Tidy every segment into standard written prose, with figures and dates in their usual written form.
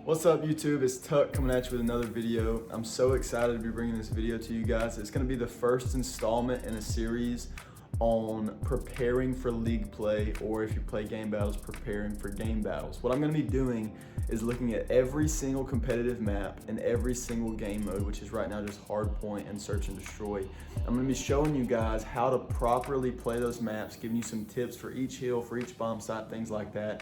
What's up YouTube, it's Tuck coming at you with another video. I'm so excited to be bringing this video to you guys. It's going to be the first installment in a series on preparing for league play, or if you play game battles, preparing for game battles. What I'm going to be doing is looking at every single competitive map and every single game mode, which is right now just hardpoint and search and destroy. I'm going to be showing you guys how to properly play those maps, giving you some tips for each hill, for each bomb site, things like that,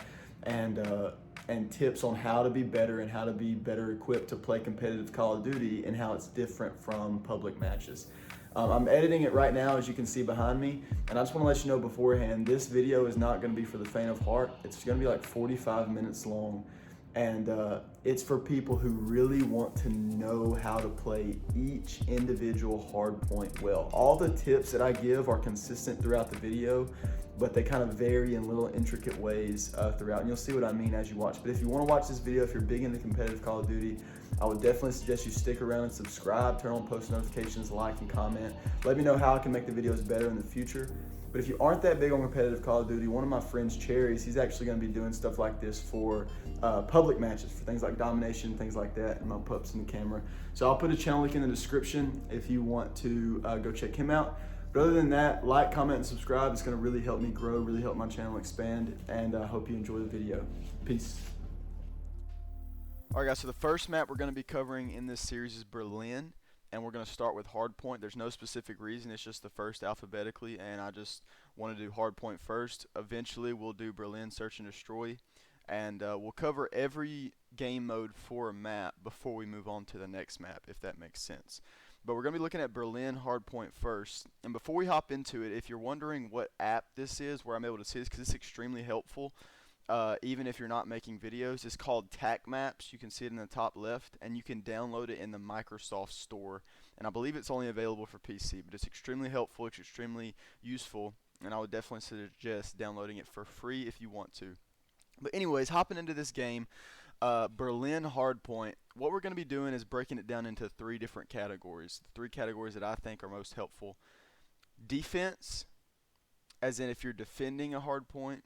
and tips on how to be better and how to be better equipped to play competitive Call of Duty and how it's different from public matches. I'm editing it right now, as you can see behind me, and I just want to let you know beforehand, this video is not going to be for the faint of heart. It's going to be like 45 minutes long, and it's for people who really want to know how to play each individual hardpoint well. All the tips that I give are consistent throughout the video, but they kind of vary in little intricate ways throughout, and you'll see what I mean as you watch. But if you want to watch this video, if you're big into competitive Call of Duty, I would definitely suggest you stick around and subscribe, turn on post notifications, like and comment. Let me know how I can make the videos better in the future. But if you aren't that big on competitive Call of Duty, one of my friends, Cherryz, he's actually going to be doing stuff like this for public matches, for things like domination, things like that, and my pups in the camera. So I'll put a channel link in the description if you want to go check him out. But other than that, like, comment, and subscribe. It's going to really help me grow, really help my channel expand, and I hope you enjoy the video. Peace. Alright guys, so the first map we're going to be covering in this series is Berlin, and we're going to start with hardpoint. There's no specific reason, it's just the first alphabetically, and I just want to do hardpoint first. Eventually we'll do Berlin, search and destroy, and we'll cover every game mode for a map before we move on to the next map, if that makes sense. But we're going to be looking at Berlin hardpoint first. And before we hop into it, if you're wondering what app this is, where I'm able to see this, because it's extremely helpful, even if you're not making videos, it's called TAC Maps. You can see it in the top left, and you can download it in the Microsoft Store. And I believe it's only available for PC, but it's extremely helpful, it's extremely useful, and I would definitely suggest downloading it for free if you want to. But anyways, hopping into this game, Berlin hardpoint, what we're going to be doing is breaking it down into three different categories. The three categories that I think are most helpful. Defense, as in if you're defending a hardpoint.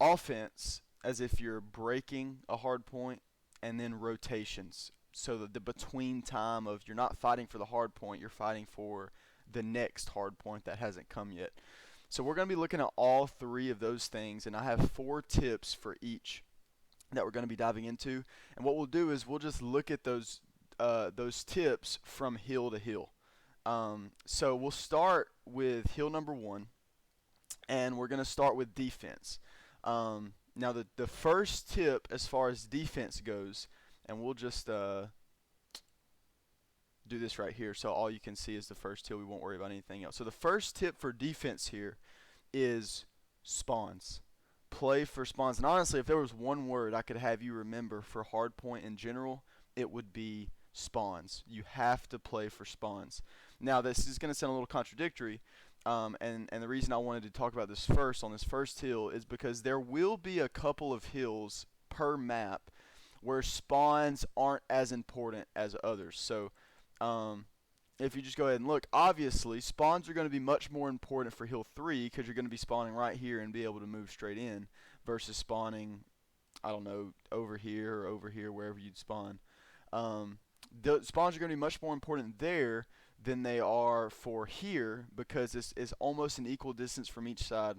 Offense, as if you're breaking a hardpoint. And then rotations, so the between time of you're not fighting for the hardpoint, you're fighting for the next hardpoint that hasn't come yet. So we're going to be looking at all three of those things, and I have 4 tips for each that we're going to be diving into. And what we'll do is we'll just look at those tips from hill to hill. So we'll start with hill number 1, and we're going to start with defense. Now the first tip as far as defense goes, and we'll just do this right here so all you can see is the first hill, we won't worry about anything else. So the first tip for defense here is spawns. Play for spawns. And honestly, if there was one word I could have you remember for hardpoint in general, it would be spawns. You have to play for spawns. Now this is going to sound a little contradictory, and the reason I wanted to talk about this first on this first hill is because there will be a couple of hills per map where spawns aren't as important as others. So if you just go ahead and look, obviously spawns are going to be much more important for hill 3 because you're going to be spawning right here and be able to move straight in versus spawning, I don't know, over here or over here, wherever you'd spawn. The spawns are going to be much more important there than they are for here because it's almost an equal distance from each side.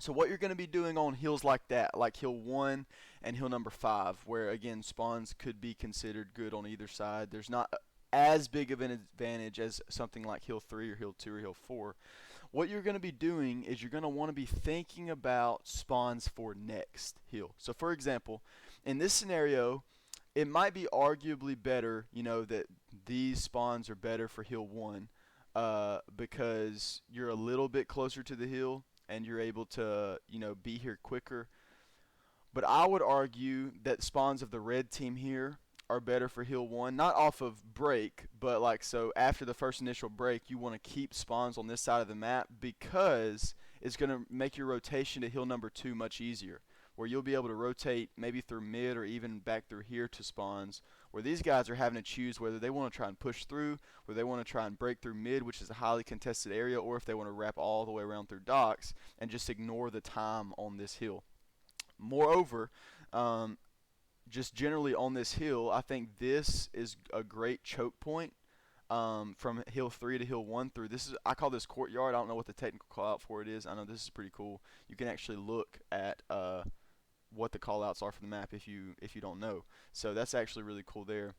So what you're going to be doing on hills like that, like hill 1 and hill number 5, where again spawns could be considered good on either side, there's not as big of an advantage as something like hill 3 or hill 2 or hill 4. What you're going to be doing is you're going to want to be thinking about spawns for next hill. So for example, in this scenario, it might be arguably better, you know, that these spawns are better for hill 1 because you're a little bit closer to the hill and you're able to, you know, be here quicker. But I would argue that spawns of the red team here are better for hill 1, not off of break, but like, so after the first initial break you want to keep spawns on this side of the map because it's going to make your rotation to hill number 2 much easier, where you'll be able to rotate maybe through mid or even back through here to spawns, where these guys are having to choose whether they want to try and push through, whether they want to try and break through mid, which is a highly contested area, or if they want to wrap all the way around through docks and just ignore the time on this hill. Moreover, just generally on this hill, I think this is a great choke point. From hill 3 to hill 1 through this is I call this courtyard. I don't know what the technical call out for it is. I know this is pretty cool. You can actually look at what the call outs are for the map if you don't know. So that's actually really cool there.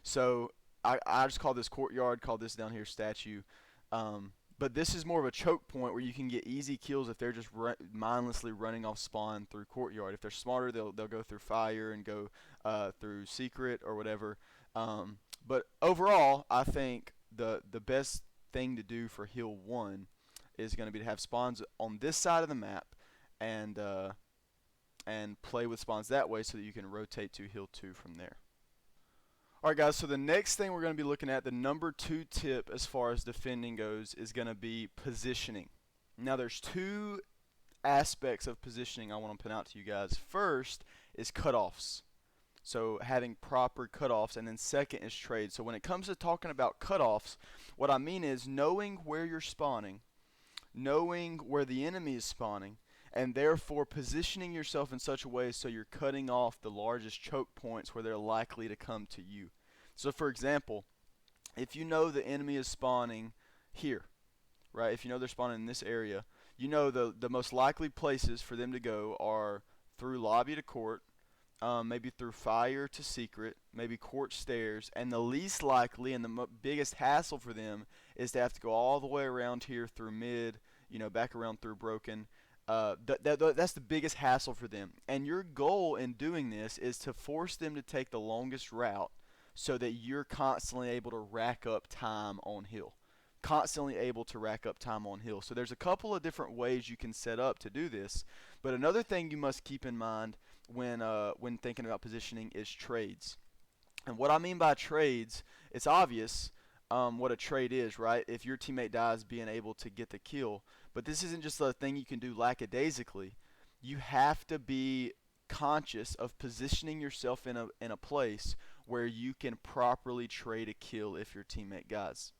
So I just call this courtyard, call this down here statue. But this is more of a choke point where you can get easy kills if they're just mindlessly running off spawn through courtyard. If they're smarter, they'll go through fire and go through secret or whatever. But overall, I think the best thing to do for hill 1 is going to be to have spawns on this side of the map and play with spawns that way so that you can rotate to hill 2 from there. Alright guys, so the next thing we're going to be looking at, the number 2 tip as far as defending goes, is going to be positioning. Now there's 2 aspects of positioning I want to point out to you guys. First is cutoffs. So having proper cutoffs, and then second is trade. So when it comes to talking about cutoffs, what I mean is knowing where you're spawning, knowing where the enemy is spawning, and therefore positioning yourself in such a way so you're cutting off the largest choke points where they're likely to come to you. So for example, if you know the enemy is spawning here, right? If you know they're spawning in this area, you know the most likely places for them to go are through lobby to court, maybe through fire to secret, maybe court stairs, and the least likely and the biggest hassle for them is to have to go all the way around here through mid, back around through broken. That's the biggest hassle for them. And your goal in doing this is to force them to take the longest route so that you're constantly able to rack up time on hill. Constantly able to rack up time on hill. So there's a couple of different ways you can set up to do this. But another thing you must keep in mind when thinking about positioning is trades. And what I mean by trades, it's obvious what a trade is, right? If your teammate dies, being able to get the kill. But this isn't just a thing you can do lackadaisically. You have to be conscious of positioning yourself in a place where you can properly trade a kill if your teammate dies.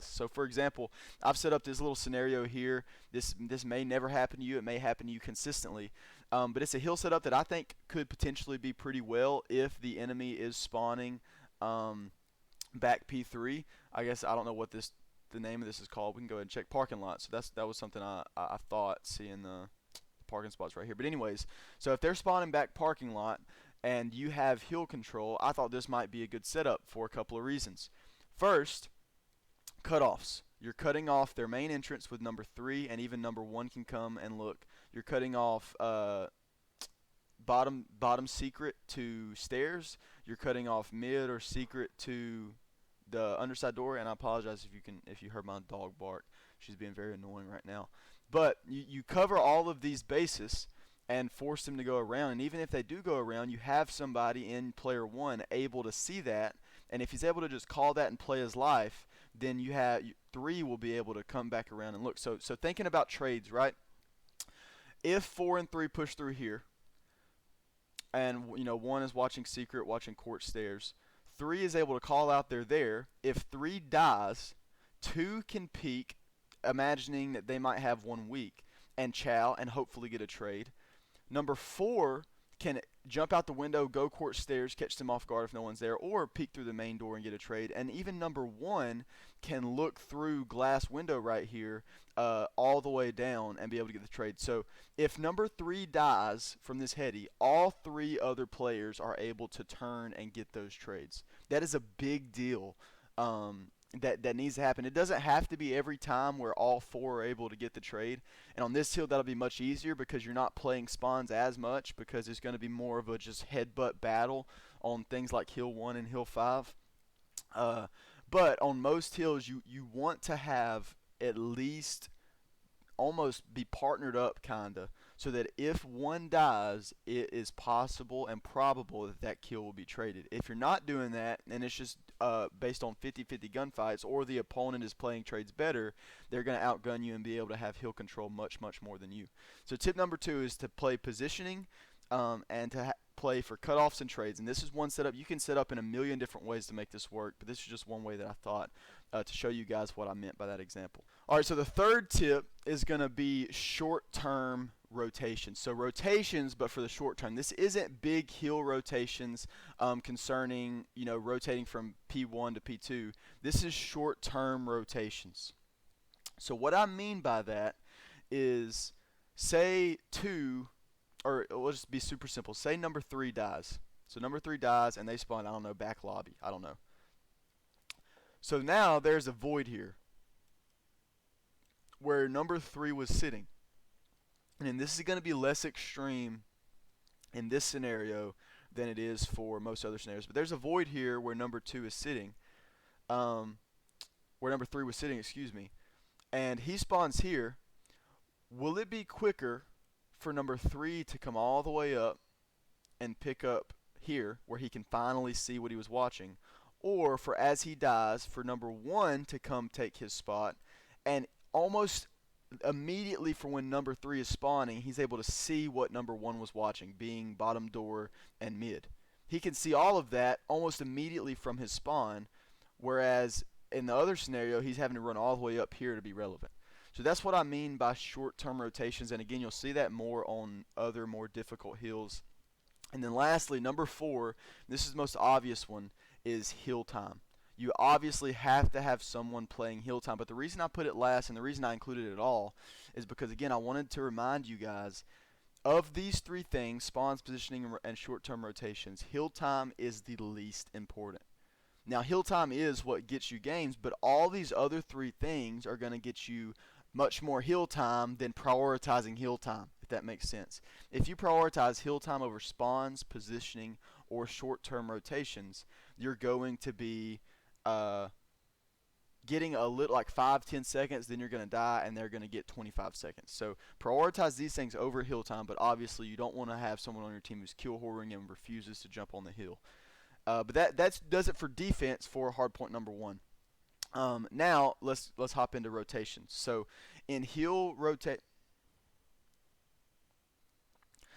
So for example, I've set up this little scenario here. This may never happen to you. It may happen to you consistently. But it's a hill setup that I think could potentially be pretty well if the enemy is spawning back P3. I guess I don't know what the name of this is called. We can go ahead and check parking lot. So that was something I thought seeing the parking spots right here. But anyways, so if they're spawning back parking lot and you have hill control, I thought this might be a good setup for a couple of reasons. First, cutoffs. You're cutting off their main entrance with number 3, and even number 1 can come and look. You're cutting off bottom secret to stairs. You're cutting off mid or secret to the underside door. And I apologize if you heard my dog bark. She's being very annoying right now. But you cover all of these bases and force them to go around. And even if they do go around, you have somebody in player 1 able to see that. And if he's able to just call that and play his life, then you have 3 will be able to come back around and look. So thinking about trades, right? If 4 and 3 push through here, and 1 is watching secret, watching court stairs, 3 is able to call out they're there. If 3 dies, 2 can peek, imagining that they might have 1 weak, and chow and hopefully get a trade. Number 4 can jump out the window, go court stairs, catch them off guard if no one's there, or peek through the main door and get a trade. And even number 1 can look through glass window right here all the way down and be able to get the trade. So if number 3 dies from this heady, all 3 other players are able to turn and get those trades. That is a big deal. That needs to happen. It doesn't have to be every time where all 4 are able to get the trade. And on this hill, that'll be much easier because you're not playing spawns as much, because it's going to be more of a just headbutt battle on things like hill 1 and hill 5. But on most hills, you want to have at least almost be partnered up kinda, so that if 1 dies, it is possible and probable that kill will be traded. If you're not doing that and it's just based on 50-50 gunfights, or the opponent is playing trades better, they're going to outgun you and be able to have hill control much more than you. So tip number 2 is to play positioning and to play for cutoffs and trades. And this is one setup you can set up in a million different ways to make this work, but this is just one way that I thought to show you guys what I meant by that example. Alright, so the third tip is going to be short-term rotations. So rotations, but for the short term. This isn't big hill rotations concerning, rotating from P1 to P2. This is short-term rotations. So what I mean by that is, say or let's just be super simple. Say number 3 dies. So number 3 dies and they spawn, I don't know, back lobby. I don't know. So now there's a void here where number 3 was sitting. And this is going to be less extreme in this scenario than it is for most other scenarios. But there's a void here where number 2 is sitting, where number 3 was sitting, excuse me. And he spawns here. Will it be quicker for number 3 to come all the way up and pick up here where he can finally see what he was watching? Or for, as he dies, for number 1 to come take his spot, and almost immediately from when number 3 is spawning, he's able to see what number 1 was watching, being bottom door and mid. He can see all of that almost immediately from his spawn, whereas in the other scenario, he's having to run all the way up here to be relevant. So that's what I mean by short-term rotations, and again, you'll see that more on other more difficult hills. And then lastly, number 4, this is the most obvious one, is hill time. You obviously have to have someone playing hill time, but the reason I put it last and the reason I included it at all is because, again, I wanted to remind you guys of these 3 things: spawns, positioning, and short-term rotations. Hill time is the least important. Now, hill time is what gets you games, but all these other 3 things are going to get you much more hill time than prioritizing hill time, if that makes sense. If you prioritize hill time over spawns, positioning, or short-term rotations, you're going to be getting a little, like 5-10 seconds, then you're going to die, and they're going to get 25 seconds. So prioritize these things over hill time, but obviously you don't want to have someone on your team who's kill whoring and refuses to jump on the hill. But that does it for defense for hard point number 1. Now let's hop into rotations. So in hill rotate.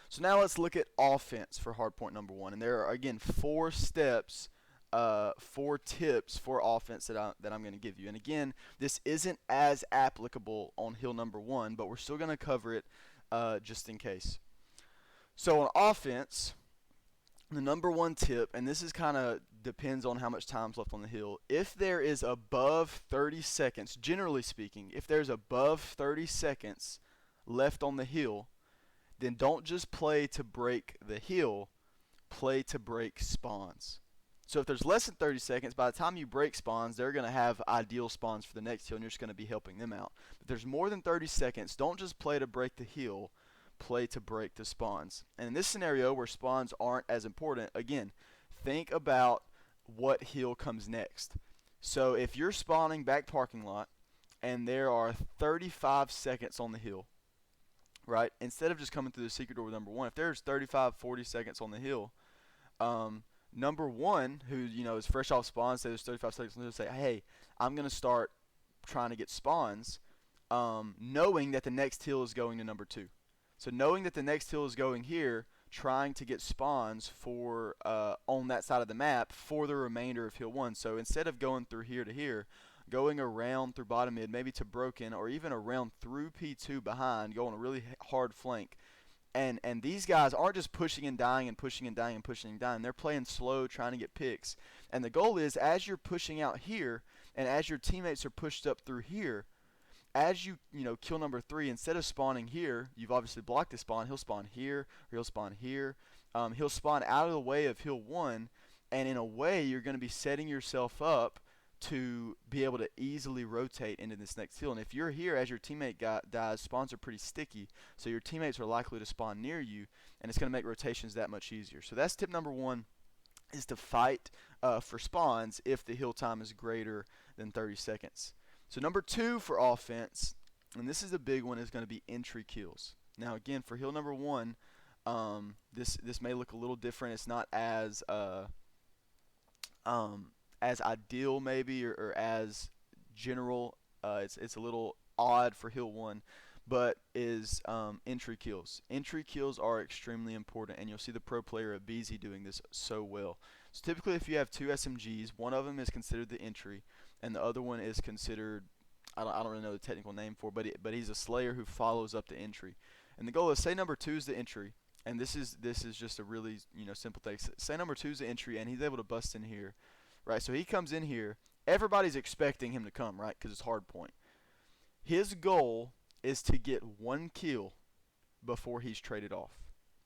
So now let's look at offense for hard point number 1, and there are again 4 steps, 4 tips for offense that I'm going to give you. And again, this isn't as applicable on hill number 1, but we're still going to cover it just in case. So on offense, the number 1 tip, and this is kind of depends on how much time's left on the hill. If there is above 30 seconds, generally speaking, if there's above 30 seconds left on the hill, then don't just play to break the hill, play to break spawns. So if there's less than 30 seconds, by the time you break spawns, they're going to have ideal spawns for the next hill, and you're just going to be helping them out. But if there's more than 30 seconds, don't just play to break the hill, play to break the spawns. And in this scenario where spawns aren't as important, again, think about what hill comes next. So if you're spawning back parking lot and there are 35 seconds on the hill, right, instead of just coming through the secret door with number 1, if there's 35-40 seconds on the hill, number 1, who is fresh off spawn, say there's 35 seconds on the hill, say, hey, I'm going to start trying to get spawns, knowing that the next hill is going to number 2. So knowing that the next hill is going here, trying to get spawns for on that side of the map for the remainder of hill 1. So instead of going through here to here, going around through bottom mid, maybe to broken, or even around through P2 behind, going a really hard flank. And these guys aren't just pushing and dying and pushing and dying and pushing and dying. They're playing slow, trying to get picks. And the goal is, as you're pushing out here, and as your teammates are pushed up through here, as you kill number 3, instead of spawning here, you've obviously blocked the spawn. He'll spawn here, or he'll spawn here. He'll spawn out of the way of hill 1, and in a way, you're going to be setting yourself up to be able to easily rotate into this next hill. And if you're here as your teammate dies, spawns are pretty sticky, so your teammates are likely to spawn near you, and it's going to make rotations that much easier. So that's tip number 1, is to fight for spawns if the hill time is greater than 30 seconds. So number 2 for offense, and this is a big one, is going to be entry kills. Now again, for hill number 1, this may look a little different. It's not as ideal maybe, or as general. It's a little odd for hill 1, but is entry kills. Entry kills are extremely important, and you'll see the pro player at BZ doing this so well. So typically if you have 2 SMGs, one of them is considered the entry, and the other one is considered, I don't really know the technical name for, but he's a slayer who follows up the entry. And the goal is, say number 2 is the entry, and this is just a really simple thing. Say number 2 is the entry, and he's able to bust in here, right? So he comes in here. Everybody's expecting him to come, right? Because it's hard point. His goal is to get 1 kill before he's traded off.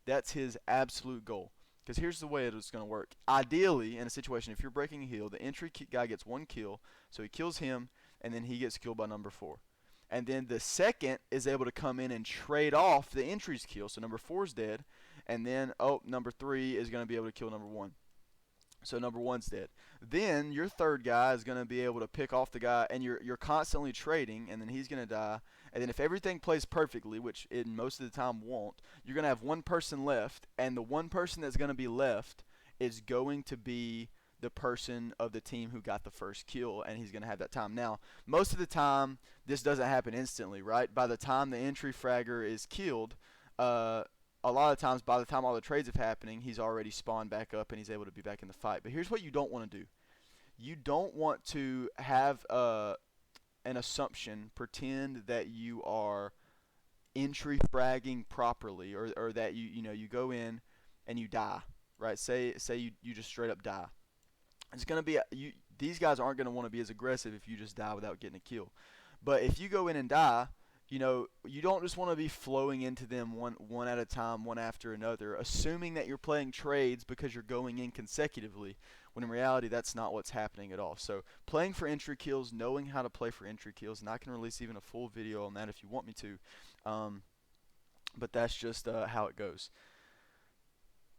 That's his absolute goal. Because here's the way it's going to work. Ideally, in a situation, if you're breaking a heal, the entry guy gets 1 kill, so he kills him, and then he gets killed by number 4. And then the second is able to come in and trade off the entry's kill, so number 4 is dead, and then, number 3 is going to be able to kill number 1. So number 1's dead. Then your third guy is going to be able to pick off the guy, and you're constantly trading, and then he's going to die. And then if everything plays perfectly, which it most of the time won't, you're going to have 1 person left, and the 1 person that's going to be left is going to be the person of the team who got the first kill, and he's going to have that time. Now, most of the time, this doesn't happen instantly, right? By the time the entry fragger is killed, a lot of times, by the time all the trades are happening, he's already spawned back up and he's able to be back in the fight. But here's what you don't want to do. You don't want to have an assumption, pretend that you are entry fragging properly, or that you go in and you die, right? Say you just straight up die. It's going to be these guys aren't going to want to be as aggressive if you just die without getting a kill. But if you go in and die, you don't just want to be flowing into them one at a time, one after another, assuming that you're playing trades because you're going in consecutively, when in reality that's not what's happening at all. So playing for entry kills, knowing how to play for entry kills, and I can release even a full video on that if you want me to, but that's just how it goes.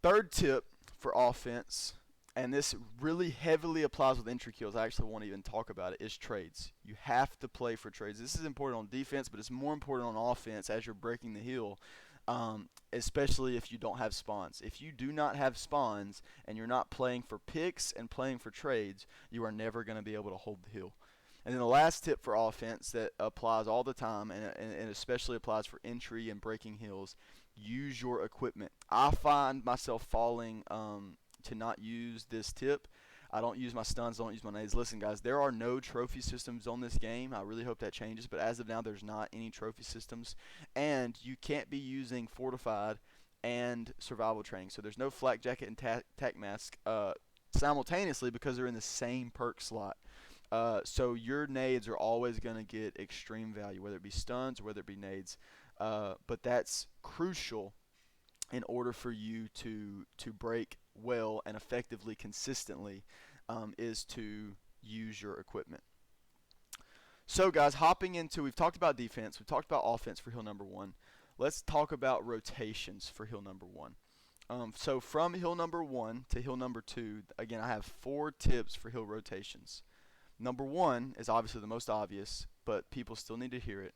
Third tip for offense, and this really heavily applies with entry kills, I actually won't even talk about it, is trades. You have to play for trades. This is important on defense, but it's more important on offense as you're breaking the hill, especially if you don't have spawns. If you do not have spawns and you're not playing for picks and playing for trades, you are never going to be able to hold the hill. And then the last tip for offense that applies all the time, and especially applies for entry and breaking hills, use your equipment. I find myself falling to not use this tip. I don't use my stuns, I don't use my nades. Listen, guys, there are no trophy systems on this game. I really hope that changes, but as of now, there's not any trophy systems, and you can't be using fortified and survival training. So there's no flak jacket and tac mask simultaneously because they're in the same perk slot. So your nades are always going to get extreme value, whether it be stuns or whether it be nades. But that's crucial in order for you to break well and effectively, consistently, is to use your equipment. So guys, hopping into, we've talked about defense, we've talked about offense for hill number 1. Let's talk about rotations for hill number 1. So from hill number 1 to hill number 2, again, I have 4 tips for hill rotations. Number 1 is obviously the most obvious, but people still need to hear it.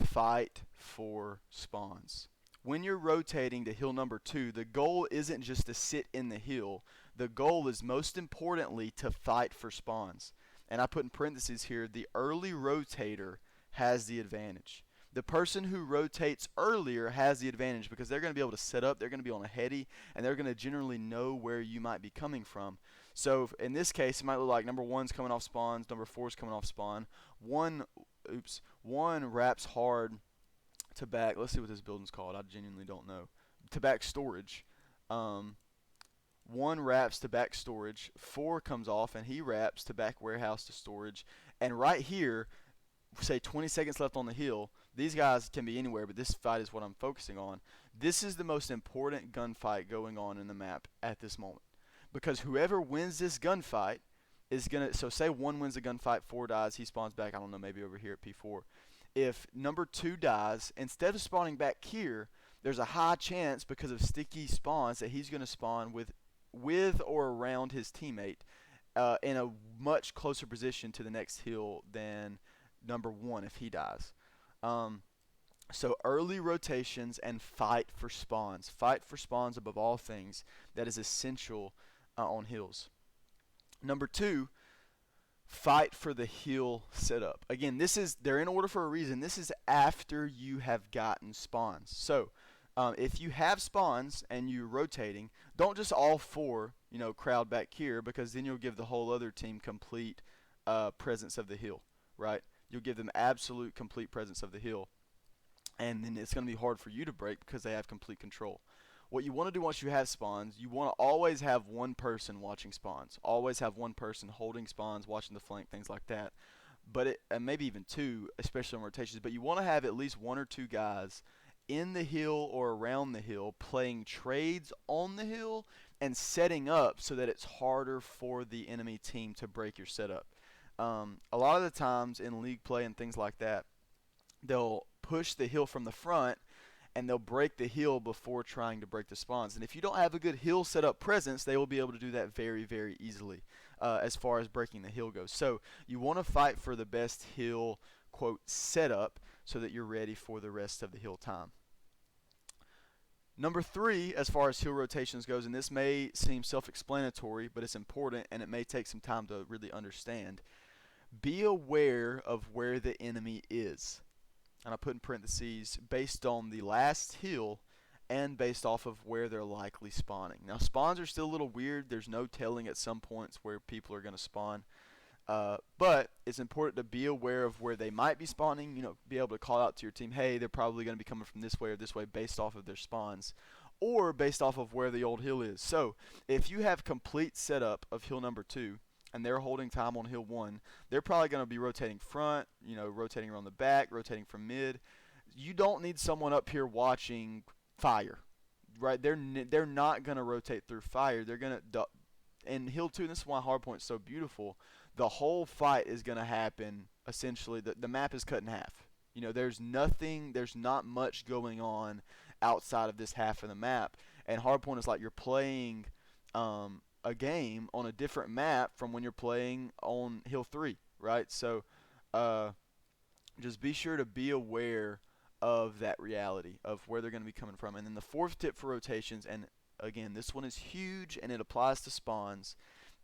Fight for spawns. When you're rotating to hill number 2, the goal isn't just to sit in the hill. The goal is most importantly to fight for spawns. And I put in parentheses here, the early rotator has the advantage. The person who rotates earlier has the advantage because they're going to be able to set up, they're going to be on a heady, and they're going to generally know where you might be coming from. So in this case, it might look like number 1's coming off spawns, number 4's coming off spawn. One wraps hard to back, let's see what this building's called, I genuinely don't know, to back storage. 1 wraps to back storage, 4 comes off and he wraps to back warehouse to storage, and right here, say 20 seconds left on the hill, these guys can be anywhere, but this fight is what I'm focusing on. This is the most important gunfight going on in the map at this moment, because whoever wins this gunfight is gonna, so say 1 wins the gunfight, 4 dies, he spawns back, I don't know, maybe over here at P4. If number 2 dies, instead of spawning back here, there's a high chance because of sticky spawns that he's going to spawn with or around his teammate in a much closer position to the next hill than number 1 if he dies. So early rotations and fight for spawns. Fight for spawns above all things. That is essential on hills. Number 2, fight for the hill setup. Again, they're in order for a reason. This is after you have gotten spawns. So if you have spawns and you're rotating, don't just all 4 crowd back here, because then you'll give the whole other team complete presence of the hill, right? You'll give them absolute complete presence of the hill. and then it's going to be hard for you to break because they have complete control. What you want to do once you have spawns, you want to always have one person watching spawns. Always have one person holding spawns, watching the flank, things like that. But and maybe even two, especially on rotations. But you want to have at least one or two guys in the hill or around the hill playing trades on the hill and setting up so that it's harder for the enemy team to break your setup. A lot of the times in league play and things like that, they'll push the hill from the front and they'll break the hill before trying to break the spawns. And if you don't have a good hill setup presence, they will be able to do that very, very easily as far as breaking the hill goes. So you want to fight for the best hill, quote, setup so that you're ready for the rest of the hill time. Number 3, as far as hill rotations goes, and this may seem self-explanatory, but it's important and it may take some time to really understand. Be aware of where the enemy is. And I put in parentheses, based on the last hill and based off of where they're likely spawning. Now, spawns are still a little weird. There's no telling at some points where people are going to spawn. But it's important to be aware of where they might be spawning, be able to call out to your team, hey, they're probably going to be coming from this way or this way based off of their spawns or based off of where the old hill is. So if you have complete setup of hill number 2 and they're holding time on hill 1, they're probably going to be rotating front, rotating around the back, rotating from mid. You don't need someone up here watching fire, right? They're not going to rotate through fire. They're going to, in hill 2, and this is why hardpoint is so beautiful, the whole fight is going to happen, essentially, the map is cut in half. There's not much going on outside of this half of the map. And hardpoint is like you're playing a game on a different map from when you're playing on hill 3, right? So just be sure to be aware of that reality, of where they're going to be coming from. And then the 4th tip for rotations, and again, this one is huge and it applies to spawns,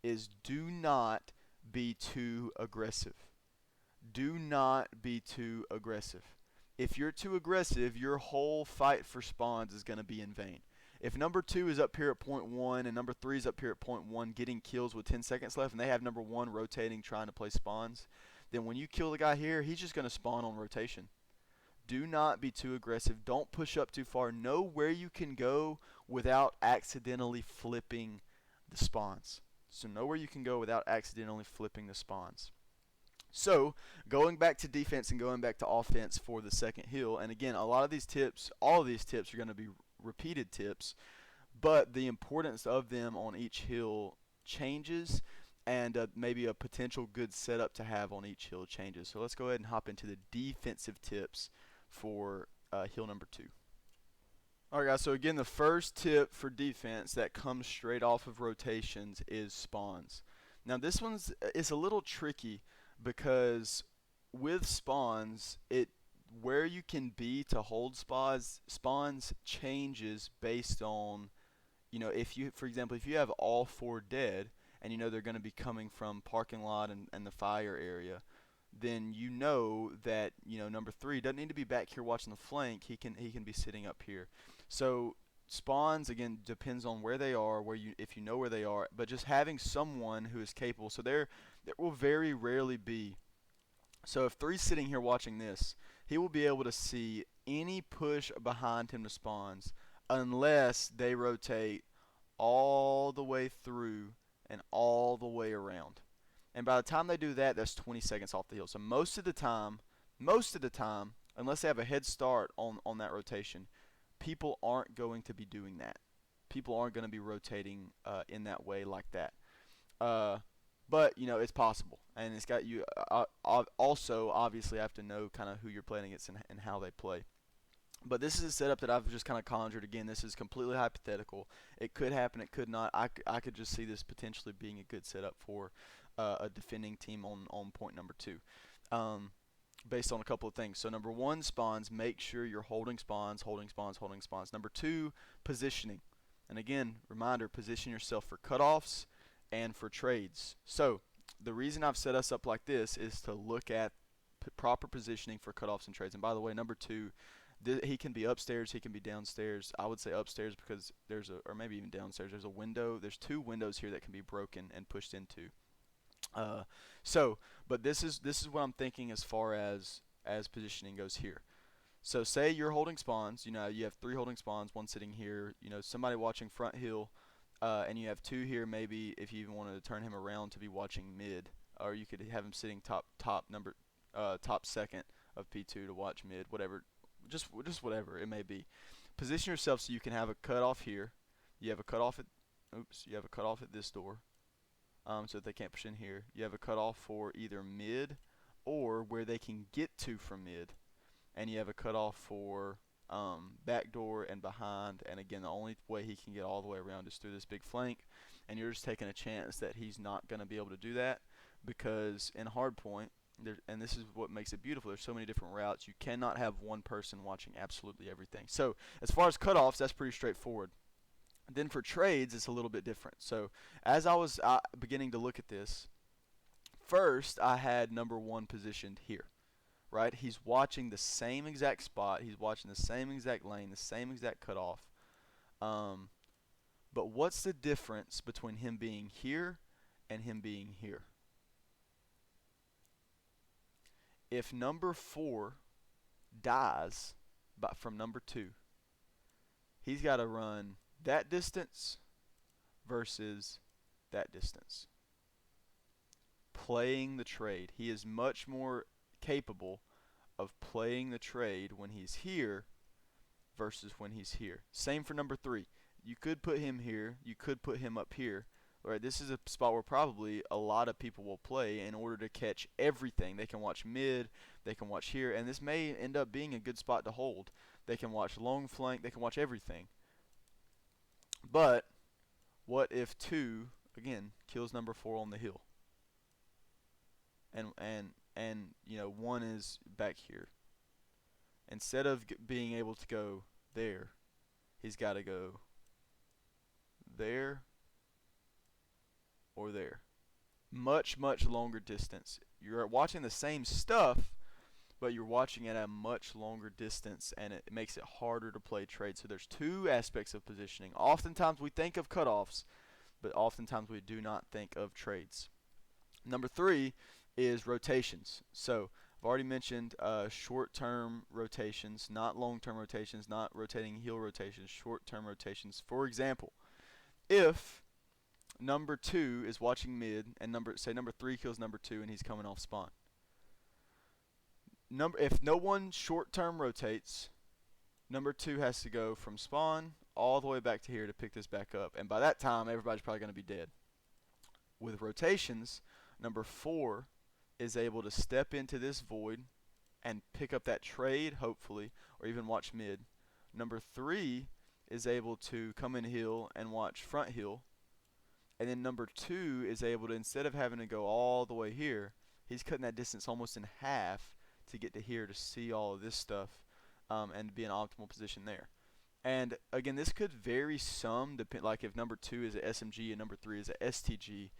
is do not be too aggressive. Do not be too aggressive. If you're too aggressive, your whole fight for spawns is going to be in vain. If number 2 is up here at point 1 and number 3 is up here at point 1 getting kills with 10 seconds left and they have number 1 rotating trying to play spawns, then when you kill the guy here, he's just going to spawn on rotation. Do not be too aggressive. Don't push up too far. Know where you can go without accidentally flipping the spawns. So know where you can go without accidentally flipping the spawns. So going back to defense and going back to offense for the second hill, and again, a lot of these tips, all of these tips are going to be repeated tips, but the importance of them on each hill changes, and maybe a potential good setup to have on each hill changes. So let's go ahead and hop into the defensive tips for hill number 2. Alright guys, so again, the first tip for defense that comes straight off of rotations is spawns. Now this it's a little tricky because with spawns, where you can be to hold spawns changes based on, for example, if you have all 4 dead and they're going to be coming from parking lot and the fire area, then that number 3 doesn't need to be back here watching the flank. He can be sitting up here. So spawns again depends on where they are, if you know where they are, but just having someone who is capable. So there will very rarely be. So if 3's sitting here watching this, he will be able to see any push behind him to spawns unless they rotate all the way through and all the way around. And by the time they do that, that's 20 seconds off the hill. So most of the time, unless they have a head start on that rotation, people aren't going to be doing that. People aren't going to be rotating in that way like that. But it's possible, and it's got you. Also, obviously, have to know kind of who you're playing against and how they play. But this is a setup that I've just kind of conjured. Again, this is completely hypothetical. It could happen. It could not. I could just see this potentially being a good setup for a defending team on point number 2, based on a couple of things. So number 1, spawns. Make sure you're holding spawns, holding spawns, holding spawns. Number 2, positioning. And again, reminder: position yourself for cutoffs and for trades. So the reason I've set us up like this is to look at proper positioning for cutoffs and trades. And by the way, number 2. He can be upstairs, he can be downstairs. I would say upstairs because or maybe even downstairs. There's a window. There's 2 windows here that can be broken and pushed into. But this is what I'm thinking as far as positioning goes here. So say you're holding spawns, you have 3 holding spawns, one sitting here, somebody watching front hill, and you have 2 here maybe if you even wanted to turn him around to be watching mid, or you could have him sitting top second of P2 to watch mid, whatever, just whatever it may be. Position yourself so you can have a cutoff here. You have a cutoff at, you have a cutoff at this door, so that they can't push in here. You have a cutoff for either mid or where they can get to from mid, and you have a cutoff for back door and behind. And again, the only way he can get all the way around is through this big flank, and you're just taking a chance that he's not going to be able to do that, because in hardpoint, and this is what makes it beautiful, there's so many different routes, you cannot have one person watching absolutely everything. So as far as cutoffs, that's pretty straightforward. Then for trades, it's a little bit different. So as I was beginning to look at this, first I had number 1 positioned here, right? He's watching the same exact spot, he's watching the same exact lane, the same exact cutoff. But what's the difference between him being here and him being here? If number 4 dies from number 2, he's got to run that distance versus that distance. Playing the trade. He is much more capable of playing the trade when he's here versus when he's here. Same for number 3. You could put him here, you could put him up here. Right, this is a spot where probably a lot of people will play in order to catch everything. They can watch mid, they can watch here, and this may end up being a good spot to hold. They can watch long flank, they can watch everything. But what if 2 again kills number 4 on the hill, and 1 is back here? Instead of being able to go there, he's got to go there or there. Much longer distance. You're watching the same stuff, but you're watching it at a much longer distance, and it makes it harder to play trades. So there's 2 aspects of positioning. Oftentimes we think of cutoffs, but oftentimes we do not think of trades. Number 3 is rotations. So I've already mentioned short-term rotations, not long-term rotations, not rotating heel rotations, short-term rotations. For example, if number 2 is watching mid, and say number 3 kills number 2 and he's coming off spawn. If no one short-term rotates, number 2 has to go from spawn all the way back to here to pick this back up, and by that time everybody's probably going to be dead. With rotations, number 4 is able to step into this void and pick up that trade, hopefully, or even watch mid. Number 3 is able to come in hill and watch front hill. And then number 2 is able to, instead of having to go all the way here, he's cutting that distance almost in half to get to here to see all of this stuff, and be in optimal position there. And again, this could vary some, like if number 2 is an SMG and number 3 is an STG.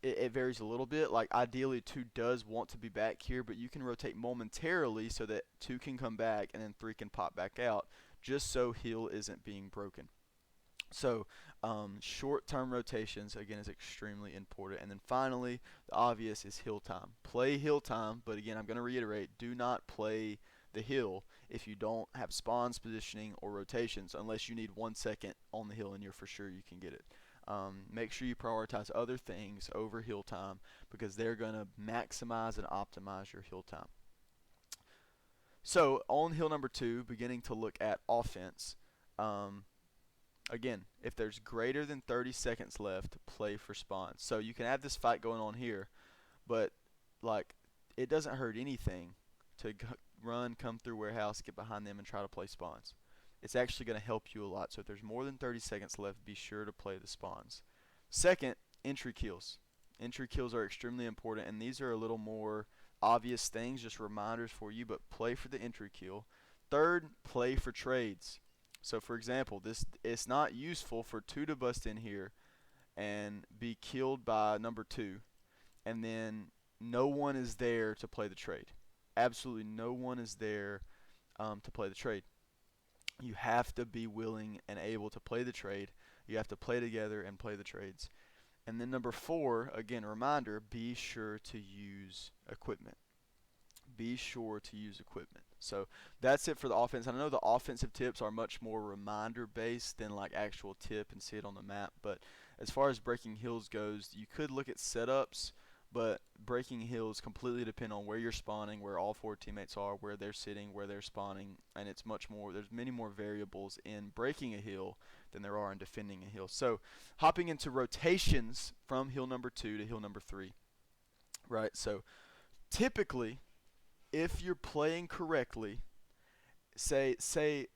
It varies a little bit. Like ideally 2 does want to be back here, but you can rotate momentarily so that 2 can come back and then 3 can pop back out, just so heal isn't being broken. So short-term rotations again is extremely important. And then finally, the obvious is hill time. Play hill time, but again, I'm going to reiterate, do not play the hill if you don't have spawns, positioning, or rotations, unless you need 1 second on the hill and you're for sure you can get it. Make sure you prioritize other things over hill time, because they're going to maximize and optimize your hill time. So on hill number 2, beginning to look at offense. Again, if there's greater than 30 seconds left, play for spawns. So you can have this fight going on here, but like it doesn't hurt anything to come through warehouse, get behind them, and try to play spawns. It's actually going to help you a lot. So if there's more than 30 seconds left, be sure to play the spawns. Second, entry kills. Entry kills are extremely important, and these are a little more obvious things, just reminders for you, but play for the entry kill. Third, play for trades. So for example, it's not useful for 2 to bust in here and be killed by number 2, and then no one is there to play the trade. Absolutely no one is there to play the trade. You have to be willing and able to play the trade. You have to play together and play the trades. And then number 4, again, a reminder, be sure to use equipment. Be sure to use equipment. So that's it for the offense. And I know the offensive tips are much more reminder based than like actual tip and see it on the map. But as far as breaking hills goes, you could look at setups, but breaking hills completely depend on where you're spawning, where all four teammates are, where they're sitting, where they're spawning, and it's much more. There's many more variables in breaking a hill than there are in defending a hill. So hopping into rotations from hill number 2 to hill number 3, right? So typically, if you're playing correctly, say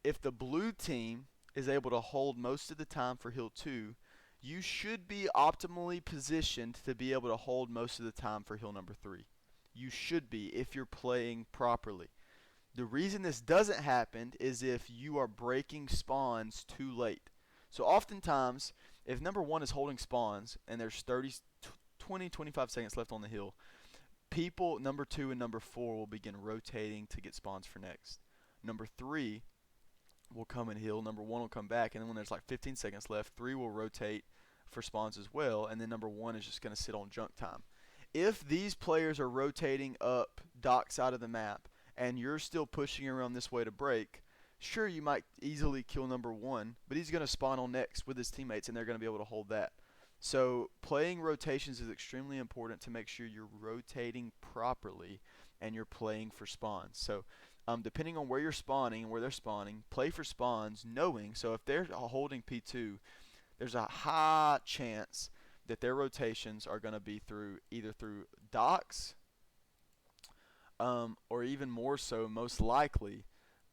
if the blue team is able to hold most of the time for hill 2, you should be optimally positioned to be able to hold most of the time for hill number 3. You should be if you're playing properly. The reason this doesn't happen is if you are breaking spawns too late. So oftentimes, if number 1 is holding spawns and there's 20, 25 seconds left on the hill, people number 2 and number 4 will begin rotating to get spawns for next. Number 3 will come and heal, number 1 will come back, and then when there's like 15 seconds left, 3 will rotate for spawns as well, and then number 1 is just going to sit on junk time. If these players are rotating up dock side of the map and you're still pushing around this way to break, sure, you might easily kill number 1, but he's going to spawn on next with his teammates and they're going to be able to hold that. So playing rotations is extremely important to make sure you're rotating properly and you're playing for spawns. So depending on where you're spawning and where they're spawning, play for spawns knowing, so if they're holding P2, there's a high chance that their rotations are going to be either through docks, or even more so, most likely,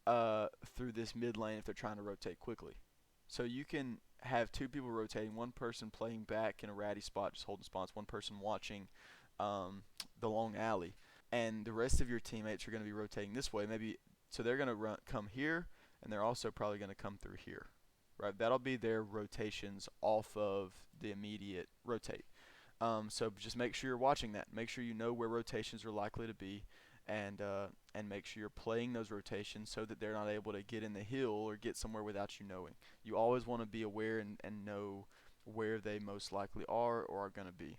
through this mid lane if they're trying to rotate quickly. So you can have 2 people rotating, 1 person playing back in a ratty spot, just holding spawns, 1 person watching the long alley, and the rest of your teammates are going to be rotating this way. Maybe so they're going to come here, and they're also probably going to come through here, right? That'll be their rotations off of the immediate rotate. So just make sure you're watching that. Make sure you know where rotations are likely to be, and make sure you're playing those rotations so that they're not able to get in the hill or get somewhere without you knowing. You always want to be aware and know where they most likely are or are going to be.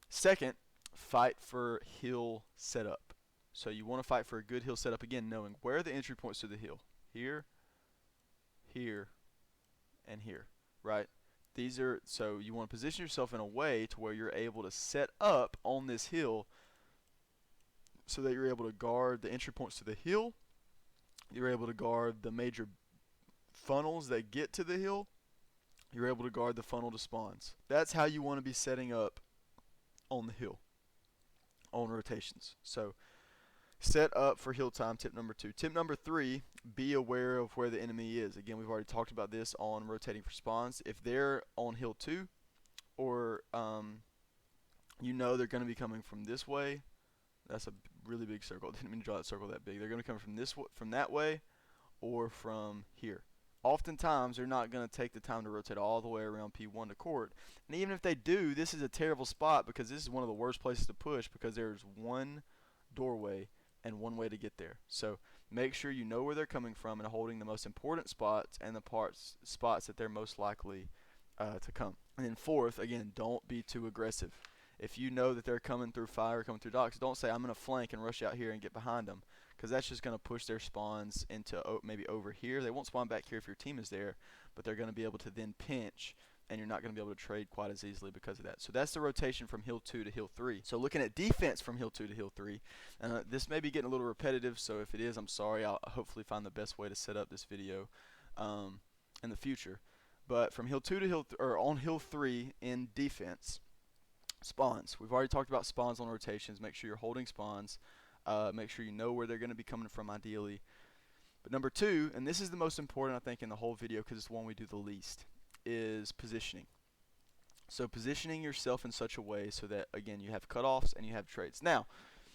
Second, fight for hill setup. So you want to fight for a good hill setup, again, knowing where are the entry points to the hill. Here, here, and here, right? These are, so you want to position yourself in a way to where you're able to set up on this hill so that you're able to guard the entry points to the hill, you're able to guard the major funnels that get to the hill, you're able to guard the funnel to spawns. That's how you want to be setting up on the hill, on rotations. So set up for hill time, tip number 2. Tip number 3, be aware of where the enemy is. Again, we've already talked about this on rotating for spawns. If they're on hill 2, or you know they're going to be coming from this way, that's a really big circle. Didn't mean to draw that circle that big. They're going to come from that way or from here. Oftentimes, they're not going to take the time to rotate all the way around P1 to court. And even if they do, this is a terrible spot because this is one of the worst places to push because there's one doorway and one way to get there. So make sure you know where they're coming from and holding the most important spots and the spots that they're most likely to come. And then fourth, again, don't be too aggressive. If you know that they're coming through fire, coming through docks, don't say, I'm going to flank and rush out here and get behind them, because that's just going to push their spawns into maybe over here. They won't spawn back here if your team is there, but they're going to be able to then pinch, and you're not going to be able to trade quite as easily because of that. So that's the rotation from hill 2 to hill 3. So looking at defense from hill 2 to hill 3, this may be getting a little repetitive, so if it is, I'm sorry. I'll hopefully find the best way to set up this video in the future. But from hill 2 to on hill 3 in defense, spawns. We've already talked about spawns on rotations. Make sure you're holding spawns. Make sure you know where they're going to be coming from ideally. But number 2, and this is the most important I think in the whole video because it's the one we do the least, is positioning. So positioning yourself in such a way so that, again, you have cutoffs and you have trades. Now,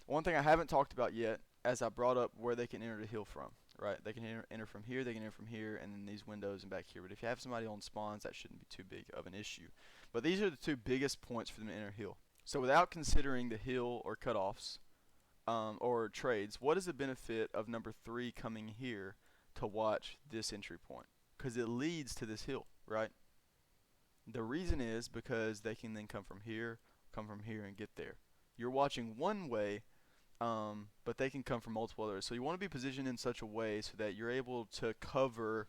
one thing I haven't talked about yet, as I brought up where they can enter the hill from, right? They can enter from here, they can enter from here, and then these windows and back here. But if you have somebody on spawns, that shouldn't be too big of an issue. But these are the 2 biggest points for them to enter hill. So without considering the hill or cutoffs or trades, what is the benefit of number 3 coming here to watch this entry point? Because it leads to this hill, right? The reason is because they can then come from here, and get there. You're watching one way but they can come from multiple others. So you want to be positioned in such a way so that you're able to cover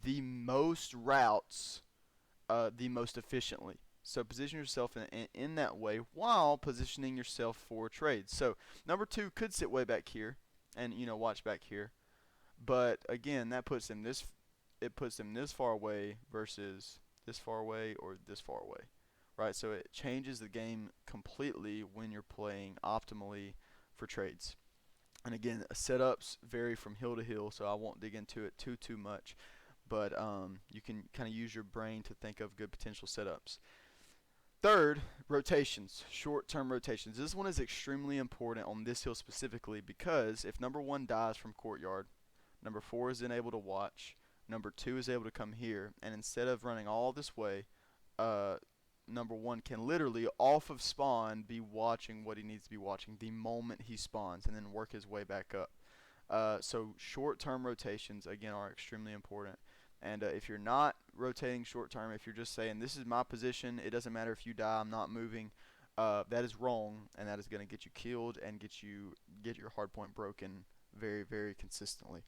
the most routes the most efficiently. So position yourself in that way while positioning yourself for trades. So number 2 could sit way back here and watch back here, but again that puts him this far away versus this far away or this far away, right? So it changes the game completely when you're playing optimally for trades. And again, setups vary from hill to hill, so I won't dig into it too much. But you can kind of use your brain to think of good potential setups. Third, rotations, short-term rotations. This one is extremely important on this hill specifically because if number 1 dies from courtyard, number 4 is then able to watch, number 2 is able to come here, and instead of running all this way, number 1 can literally off of spawn be watching what he needs to be watching the moment he spawns and then work his way back up. So short-term rotations again are extremely important. And if you're not rotating short term, if you're just saying this is my position, it doesn't matter if you die, I'm not moving, that is wrong, and that is going to get you killed and get your hard point broken very consistently.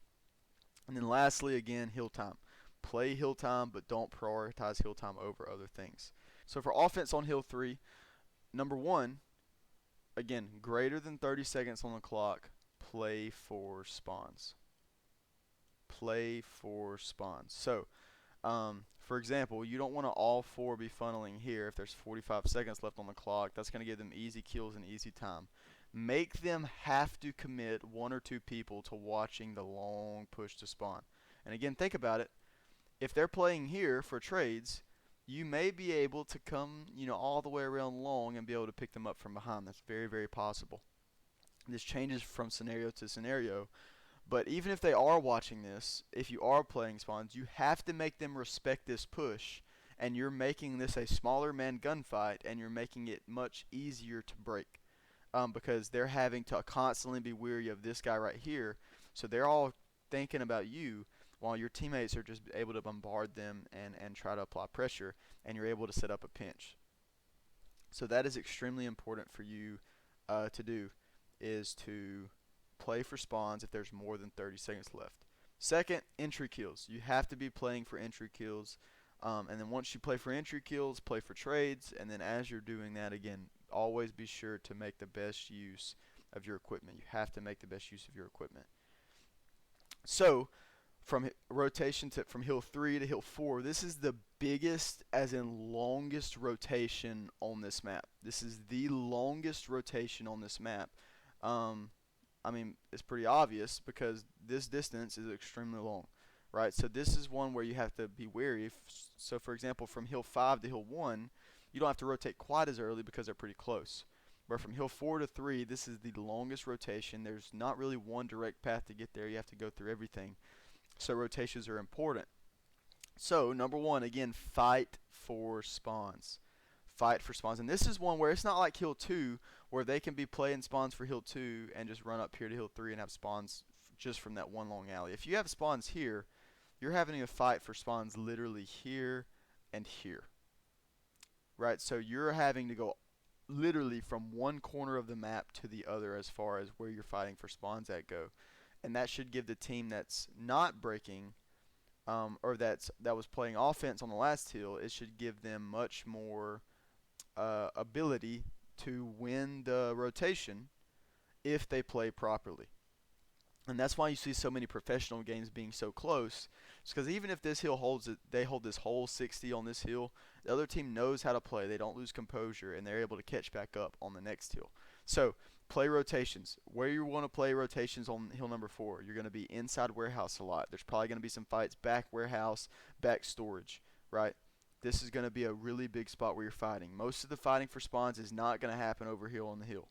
And then lastly, again, hill time. Play hill time, but don't prioritize hill time over other things. So for offense on hill 3, number 1, again, greater than 30 seconds on the clock, play for spawns. Play for spawns. So, for example, you don't want to all 4 be funneling here if there's 45 seconds left on the clock. That's going to give them easy kills and easy time. Make them have to commit 1 or 2 people to watching the long push to spawn. And again, think about it. If they're playing here for trades, you may be able to come, all the way around long and be able to pick them up from behind. That's very possible. This changes from scenario to scenario. But even if they are watching this, if you are playing spawns, you have to make them respect this push, and you're making this a smaller man gunfight, and you're making it much easier to break, because they're having to constantly be weary of this guy right here. So they're all thinking about you, while your teammates are just able to bombard them and try to apply pressure, and you're able to set up a pinch. So that is extremely important for you to do, is to play for spawns if there's more than 30 seconds left. Second, entry kills. You have to be playing for entry kills. And then once you play for entry kills, play for trades. And then as you're doing that, again, always be sure to make the best use of your equipment. You have to make the best use of your equipment. So, from from hill 3 to hill 4, this is the biggest, as in longest rotation on this map. This is the longest rotation on this map. I mean, it's pretty obvious because this distance is extremely long, right? So this is one where you have to be wary. So for example, from hill 5 to hill 1, you don't have to rotate quite as early because they're pretty close. But from hill 4 to 3, this is the longest rotation. There's not really one direct path to get there. You have to go through everything. So rotations are important. So number 1, again, fight for spawns. Fight for spawns. And this is one where it's not like hill 2 where they can be playing spawns for hill 2 and just run up here to hill 3 and have spawns just from that one long alley. If you have spawns here, you're having a fight for spawns literally here and here. Right? So you're having to go literally from one corner of the map to the other as far as where you're fighting for spawns at go. And that should give the team that's not breaking or that was playing offense on the last hill, it should give them much more ability to win the rotation if they play properly. And that's why you see so many professional games being so close. It's because even if this hill holds it, they hold this whole 60 on this hill, the other team knows how to play. They don't lose composure, and they're able to catch back up on the next hill. So play rotations. Where you want to play rotations on hill number 4, you're going to be inside warehouse a lot. There's probably going to be some fights back warehouse, back storage, right? This is going to be a really big spot where you're fighting. Most of the fighting for spawns is not going to happen over here on the hill.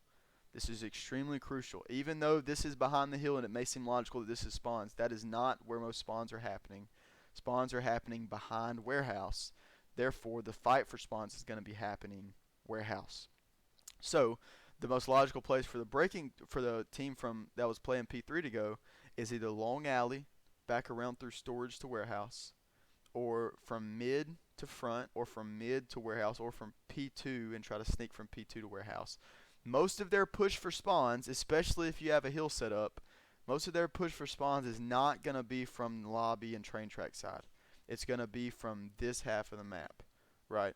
This is extremely crucial. Even though this is behind the hill and it may seem logical that this is spawns, that is not where most spawns are happening. Spawns are happening behind warehouse. Therefore, the fight for spawns is going to be happening warehouse. So, the most logical place for the team that was playing P3 to go is either long alley, back around through storage to warehouse, or from mid to front, or from mid to warehouse, or from P2 and try to sneak from P2 to warehouse. Most of their push for spawns, especially if you have a hill set up, most of their push for spawns is not going to be from the lobby and train track side. It's going to be from this half of the map, right?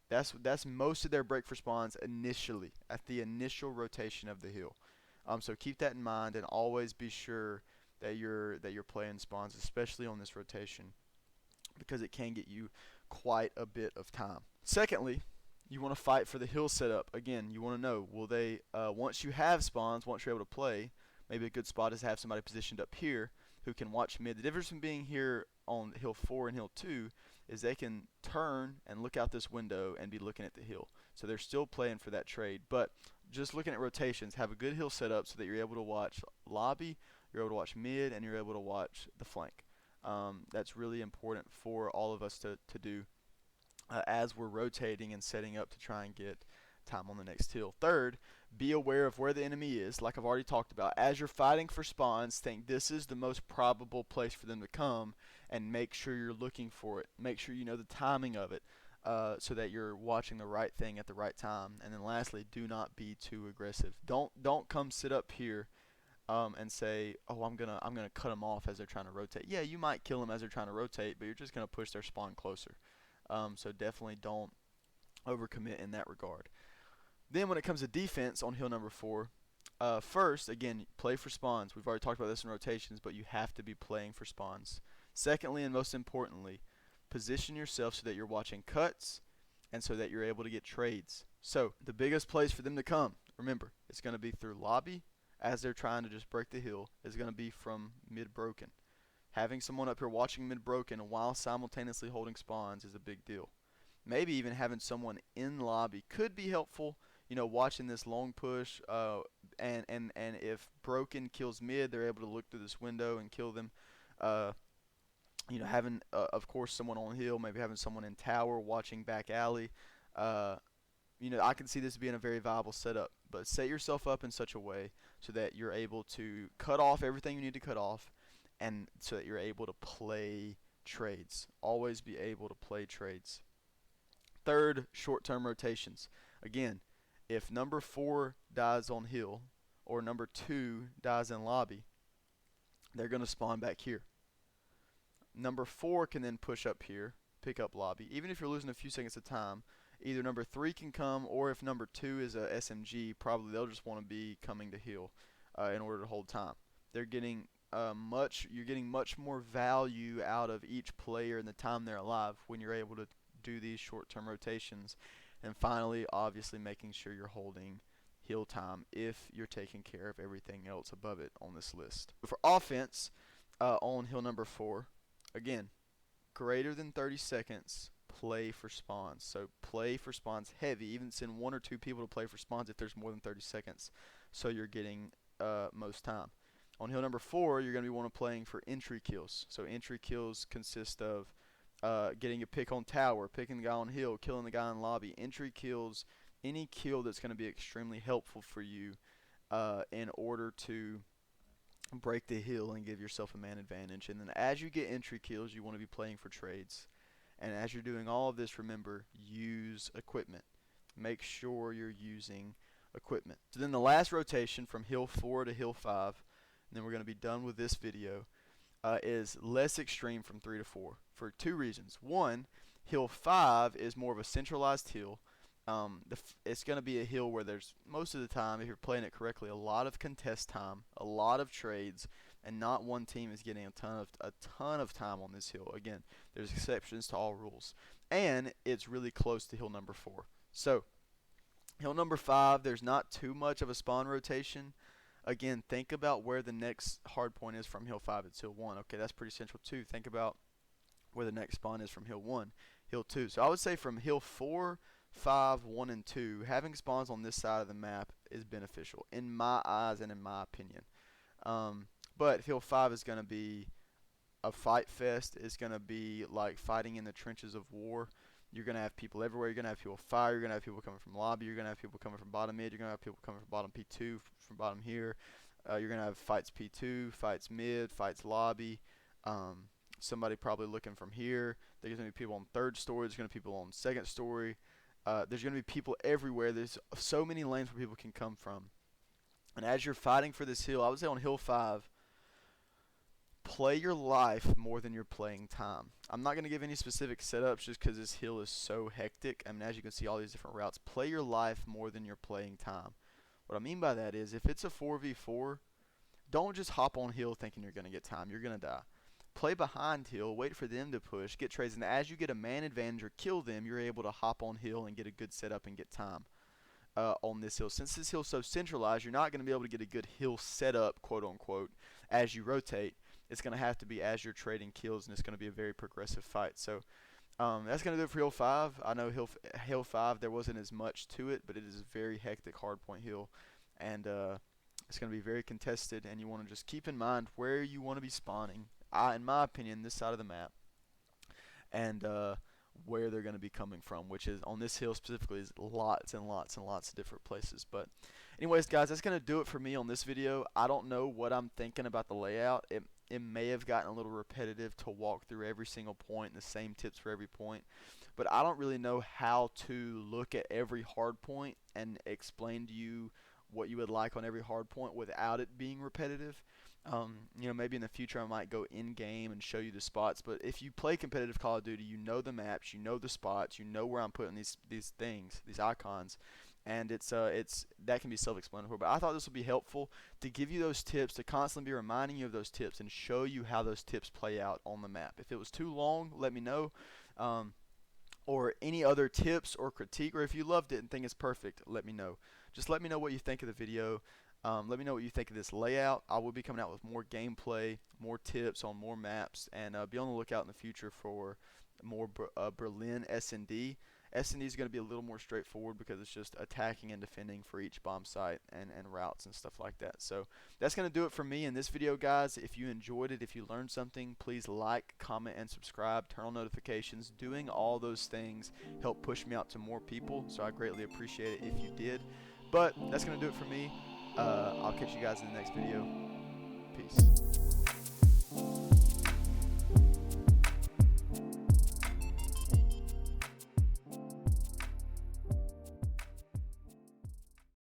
That's most of their break for spawns initially, at the initial rotation of the hill. So keep that in mind, and always be sure that you're playing spawns, especially on this rotation, because it can get you quite a bit of time. Secondly, you want to fight for the hill setup. Again, you want to know, will they, once you have spawns, once you're able to play, maybe a good spot is to have somebody positioned up here who can watch mid. The difference from being here on hill 4 and hill 2 is they can turn and look out this window and be looking at the hill. So they're still playing for that trade. But just looking at rotations, have a good hill setup so that you're able to watch lobby, you're able to watch mid, and you're able to watch the flank. That's really important for all of us to do as we're rotating and setting up to try and get time on the next hill. Third, be aware of where the enemy is, like I've already talked about. As you're fighting for spawns, think this is the most probable place for them to come, and make sure you're looking for it. Make sure you know the timing of it, so that you're watching the right thing at the right time. And then lastly, do not be too aggressive. Don't come sit up here and say, oh, I'm gonna cut them off as they're trying to rotate. Yeah, you might kill them as they're trying to rotate, but you're just gonna push their spawn closer. So definitely don't overcommit in that regard. Then when it comes to defense on hill number 4, first, again, play for spawns. We've already talked about this in rotations, but you have to be playing for spawns. Secondly, and most importantly, position yourself so that you're watching cuts and so that you're able to get trades. So the biggest place for them to come, remember, it's going to be through lobby as they're trying to just break the hill. Is going to be from mid broken. Having someone up here watching mid broken while simultaneously holding spawns is a big deal. Maybe even having someone in lobby could be helpful. You know, watching this long push, and if broken kills mid, they're able to look through this window and kill them. You know, having of course someone on hill, maybe having someone in tower watching back alley. You know, I can see this being a very viable setup. But set yourself up in such a way so that you're able to cut off everything you need to cut off, and so that you're able to play trades. Always be able to play trades. Third, short-term rotations. Again, if number 4 dies on hill or number 2 dies in lobby, they're going to spawn back here. Number 4 can then push up here, pick up lobby. Even if you're losing a few seconds of time, either number 3 can come, or if number 2 is a SMG, probably they'll just want to be coming to heal in order to hold time. They're getting you're getting much more value out of each player in the time they're alive when you're able to do these short-term rotations. And finally, obviously making sure you're holding heal time if you're taking care of everything else above it on this list. For offense, on hill number 4, again, greater than 30 seconds, play for spawns. So play for spawns heavy. Even send 1 or 2 people to play for spawns if there's more than 30 seconds, so you're getting most time. On hill number 4, you're going to be playing for entry kills. So entry kills consist of getting a pick on tower, picking the guy on hill, killing the guy in lobby. Entry kills, any kill that's going to be extremely helpful for you in order to break the hill and give yourself a man advantage. And then as you get entry kills, you want to be playing for trades. And as you're doing all of this, remember, use equipment. Make sure you're using equipment. So then the last rotation from hill 4 to hill 5, and then we're going to be done with this video, is less extreme from 3 to 4 for 2 reasons. One, hill 5 is more of a centralized hill. It's going to be a hill where there's, most of the time, if you're playing it correctly, a lot of contest time, a lot of trades, and not one team is getting a ton of time on this hill. Again, there's exceptions to all rules. And it's really close to hill number 4. So, hill number 5, there's not too much of a spawn rotation. Again, think about where the next hard point is from hill 5. It's hill 1. Okay, that's pretty central too. Think about where the next spawn is from hill 1, hill 2. So I would say from hill 4, 5, 1, and 2, having spawns on this side of the map is beneficial in my eyes and in my opinion. But hill 5 is going to be a fight fest. It's going to be like fighting in the trenches of war. You're going to have people everywhere. You're going to have people fire. You're going to have people coming from lobby. You're going to have people coming from bottom mid. You're going to have people coming from bottom P2, from bottom here. You're going to have fights P2, fights mid, fights lobby. Somebody probably looking from here. There's going to be people on 3rd story. There's going to be people on 2nd story. There's going to be people everywhere. There's so many lanes where people can come from. And as you're fighting for this hill, I would say on hill 5, play your life more than you're playing time. I'm not going to give any specific setups just because this hill is so hectic. I mean, as you can see, all these different routes. Play your life more than you're playing time. What I mean by that is, if it's a 4v4, don't just hop on hill thinking you're going to get time. You're going to die. Play behind hill, wait for them to push, get trades, and as you get a man advantage or kill them, you're able to hop on hill and get a good setup and get time on this hill. Since this hill's so centralized, you're not going to be able to get a good hill setup, quote unquote, as you rotate. It's going to have to be as you're trading kills, and it's going to be a very progressive fight. So that's going to do it for hill 5. I know hill 5, there wasn't as much to it, but it is a very hectic hardpoint hill, and it's going to be very contested, and you want to just keep in mind where you want to be spawning. In my opinion, this side of the map, and where they're going to be coming from, which is on this hill specifically is lots and lots and lots of different places. But anyways, guys, that's going to do it for me on this video. I don't know what I'm thinking about the layout. It may have gotten a little repetitive to walk through every single point and the same tips for every point, but I don't really know how to look at every hard point and explain to you what you would like on every hard point without it being repetitive. You know, maybe in the future I might go in game and show you the spots, but if you play competitive Call of Duty, you know the maps, you know the spots, you know where I'm putting these things, these icons, and it's that can be self-explanatory. But I thought this would be helpful to give you those tips, to constantly be reminding you of those tips and show you how those tips play out on the map. If it was too long, let me know. Or any other tips or critique, or if you loved it and think it's perfect, let me know. Just let me know what you think of the video. Let me know what you think of this layout. I will be coming out with more gameplay, more tips on more maps, and be on the lookout in the future for more Berlin S&D. S&D is going to be a little more straightforward because it's just attacking and defending for each bomb site and routes and stuff like that. So that's going to do it for me in this video, guys. If you enjoyed it, if you learned something, please like, comment, and subscribe. Turn on notifications. Doing all those things help push me out to more people, so I greatly appreciate it if you did. But that's going to do it for me. I'll catch you guys in the next video. Peace.